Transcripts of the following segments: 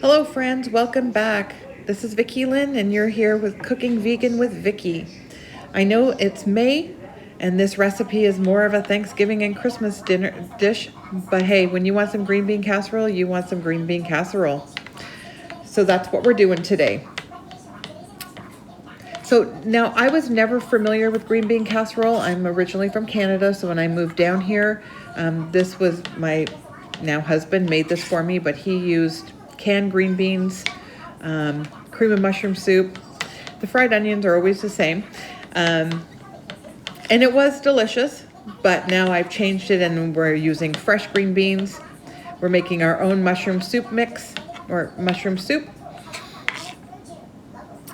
Hello friends, welcome back. This is Vicki-Lynne and you're here with Cooking Vegan with Vicki. I know it's May and this recipe is more of a Thanksgiving and Christmas dinner dish, but hey, when you want some green bean casserole, you want some green bean casserole. So that's what we're doing today. So now I was never familiar with green bean casserole. I'm originally from Canada, so when I moved down here, this was my now husband made this for me, but he used canned green beans, cream of mushroom soup. The fried onions are always the same. And it was delicious, but now I've changed it and we're using fresh green beans. We're making our own mushroom soup mix or mushroom soup.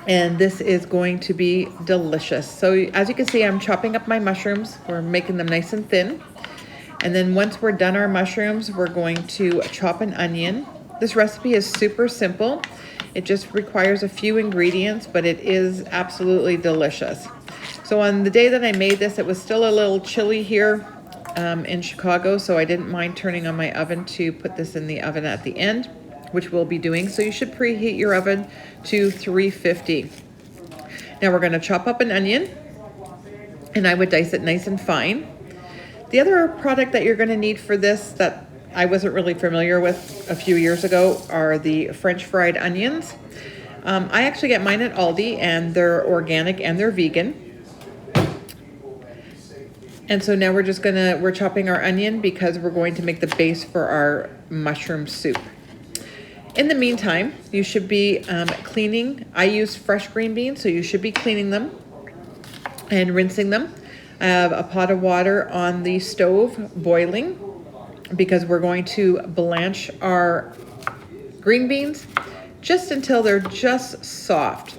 And this is going to be delicious. So as you can see, I'm chopping up my mushrooms. We're making them nice and thin. And then once we're done our mushrooms, we're going to chop an onion. This recipe is super simple. It just requires a few ingredients, but it is absolutely delicious. So on the day that I made this, it was still a little chilly here in Chicago, so I didn't mind turning on my oven to put this in the oven at the end, which we'll be doing. So you should preheat your oven to 350. Now we're going to chop up an onion, and I would dice it nice and fine. The other product that you're going to need for this that I wasn't really familiar with a few years ago are the French fried onions. I actually get mine at Aldi, and they're organic and they're vegan. And so now we're chopping our onion because we're going to make the base for our mushroom soup. In the meantime, you should be cleaning. I use fresh green beans, so you should be cleaning them and rinsing them. I have a pot of water on the stove boiling because we're going to blanch our green beans just until they're just soft.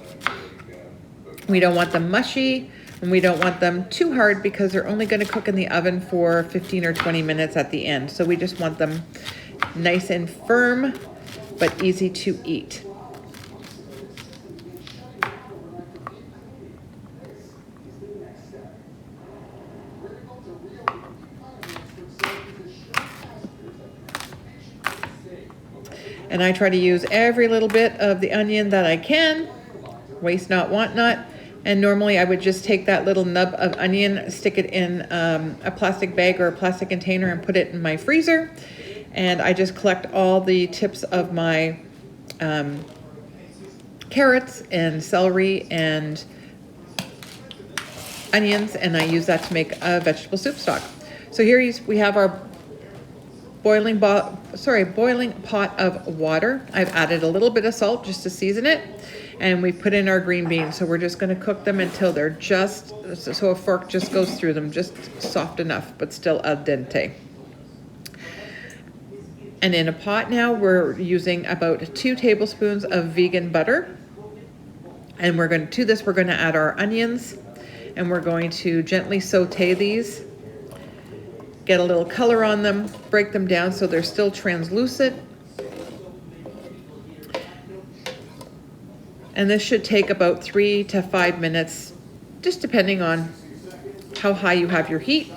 We don't want them mushy and we don't want them too hard because they're only going to cook in the oven for 15 or 20 minutes at the end. So we just want them nice and firm but easy to eat. And I try to use every little bit of the onion that I can, waste not, want not. And normally I would just take that little nub of onion, stick it in a plastic bag or a plastic container and put it in my freezer. And I just collect all the tips of my carrots and celery and onions, and I use that to make a vegetable soup stock. So here we have our boiling pot of water. I've added a little bit of salt just to season it, and we put in our green beans. So we're just going to cook them until they're just, so a fork just goes through them, just soft enough, but still al dente. And in a pot now, we're using about 2 tablespoons of vegan butter. And we're going to add our onions, and we're going to gently saute these, get a little color on them, break them down so they're still translucent. And this should take about 3 to 5 minutes, just depending on how high you have your heat.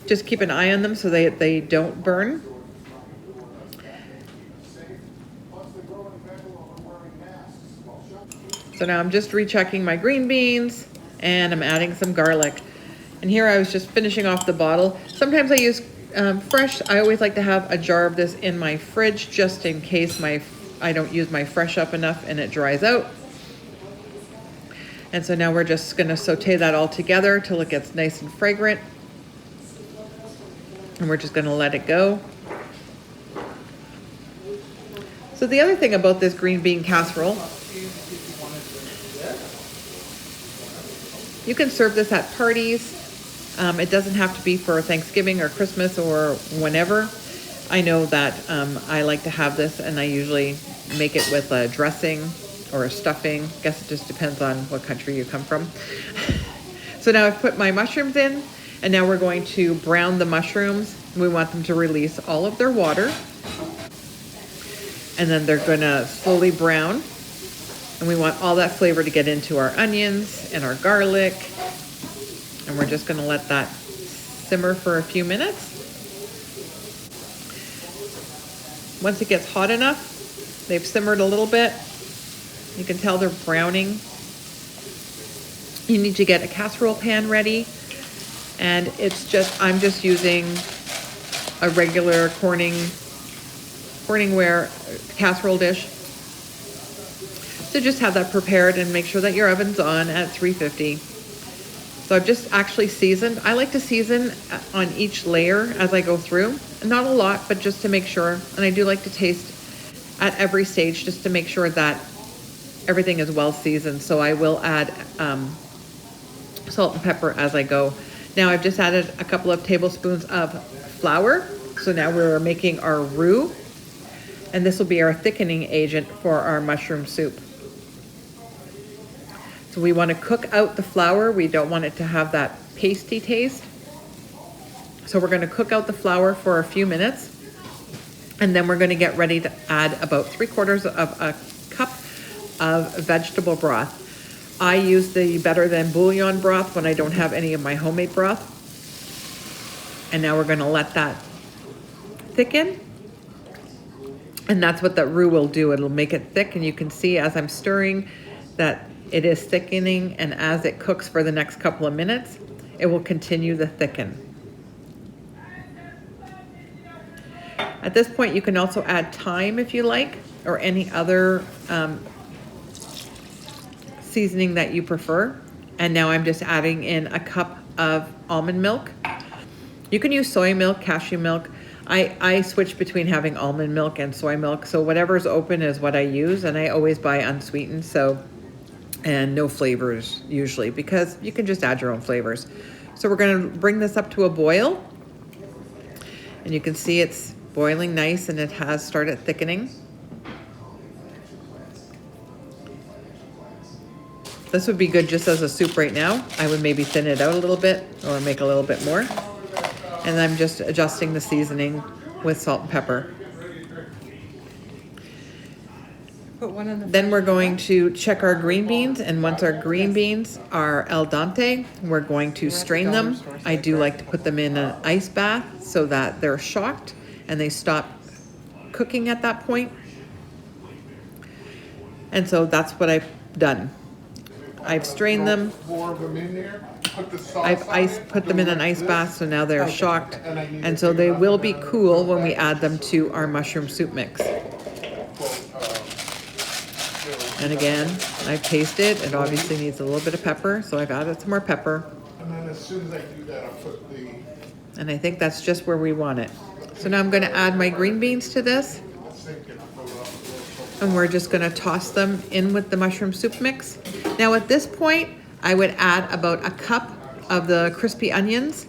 Just keep an eye on them so they don't burn. So now I'm just rechecking my green beans and I'm adding some garlic. And here I was just finishing off the bottle. Sometimes I use fresh. I always like to have a jar of this in my fridge just in case I don't use my fresh up enough and it dries out. And so now we're just going to saute that all together till it gets nice and fragrant. And we're just going to let it go. So the other thing about this green bean casserole, you can serve this at parties. It doesn't have to be for Thanksgiving or Christmas or whenever. I know that I like to have this, and I usually make it with a dressing or a stuffing. I guess it just depends on what country you come from. So now I've put my mushrooms in, and now we're going to brown the mushrooms. We want them to release all of their water. And then they're going to slowly brown. And we want all that flavor to get into our onions and our garlic. And we're just going to let that simmer for a few minutes. Once it gets hot enough, They've simmered a little bit. You can tell they're browning. You need to get a casserole pan ready. And I'm just using a regular Corningware casserole dish. So just have that prepared and make sure that your oven's on at 350. So I've just actually seasoned. I like to season on each layer as I go through. Not a lot, but just to make sure. And I do like to taste at every stage just to make sure that everything is well seasoned. So I will add salt and pepper as I go. Now I've just added a couple of tablespoons of flour. So now we're making our roux. And this will be our thickening agent for our mushroom soup. So we want to cook out the flour. We don't want it to have that pasty taste. So we're going to cook out the flour for a few minutes. And then we're going to get ready to add about 3/4 of a cup of vegetable broth. I use the Better Than bouillon broth when I don't have any of my homemade broth. And now we're going to let that thicken. And that's what that roux will do. It'll make it thick, and you can see as I'm stirring that it is thickening, and as it cooks for the next couple of minutes, it will continue to thicken. At this point, you can also add thyme if you like, or any other seasoning that you prefer. And now I'm just adding in a cup of almond milk. You can use soy milk, cashew milk. I switch between having almond milk and soy milk, so whatever's open is what I use, and I always buy unsweetened, and no flavors usually, because you can just add your own flavors. So we're going to bring this up to a boil, and you can see it's boiling nice and it has started thickening. This would be good just as a soup right now. I would maybe thin it out a little bit or make a little bit more. And I'm just adjusting the seasoning with salt and pepper. Put one in the Then we're going to check our green beans, and once our green beans are al dente, we're going to strain them. I do like to put them in an ice bath so that they're shocked and they stop cooking at that point. And so that's what I've done. I've strained them. I've put them in an ice bath, so now they're shocked, and so they will be cool when we add them to our mushroom soup mix. And again, I've tasted. It obviously needs a little bit of pepper, so I've added some more pepper. And then as soon as I do that, I'll put the... And I think that's just where we want it. So now I'm going to add my green beans to this. And we're just going to toss them in with the mushroom soup mix. Now at this point, I would add about a cup of the crispy onions.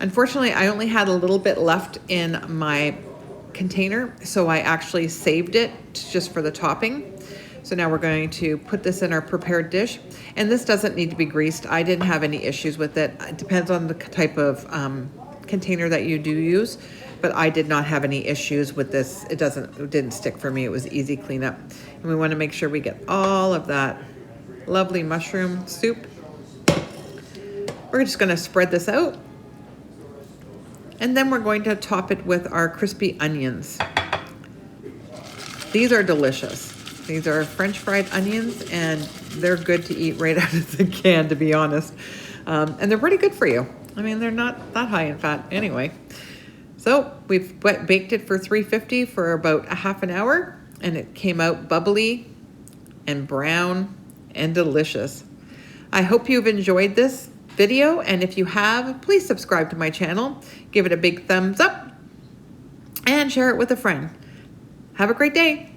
Unfortunately, I only had a little bit left in my container, so I actually saved it just for the topping. So now we're going to put this in our prepared dish. And this doesn't need to be greased. I didn't have any issues with it. It depends on the type of container that you do use, but I did not have any issues with this. It didn't stick for me. It was easy cleanup. And we want to make sure we get all of that lovely mushroom soup. We're just going to spread this out. And then we're going to top it with our crispy onions. These are delicious. These are French fried onions, and they're good to eat right out of the can, to be honest. And they're pretty good for you. I mean, they're not that high in fat anyway. So we've baked it for 350 for about a half an hour, and it came out bubbly and brown and delicious. I hope you've enjoyed this video, and if you have, please subscribe to my channel, give it a big thumbs up, and share it with a friend. Have a great day.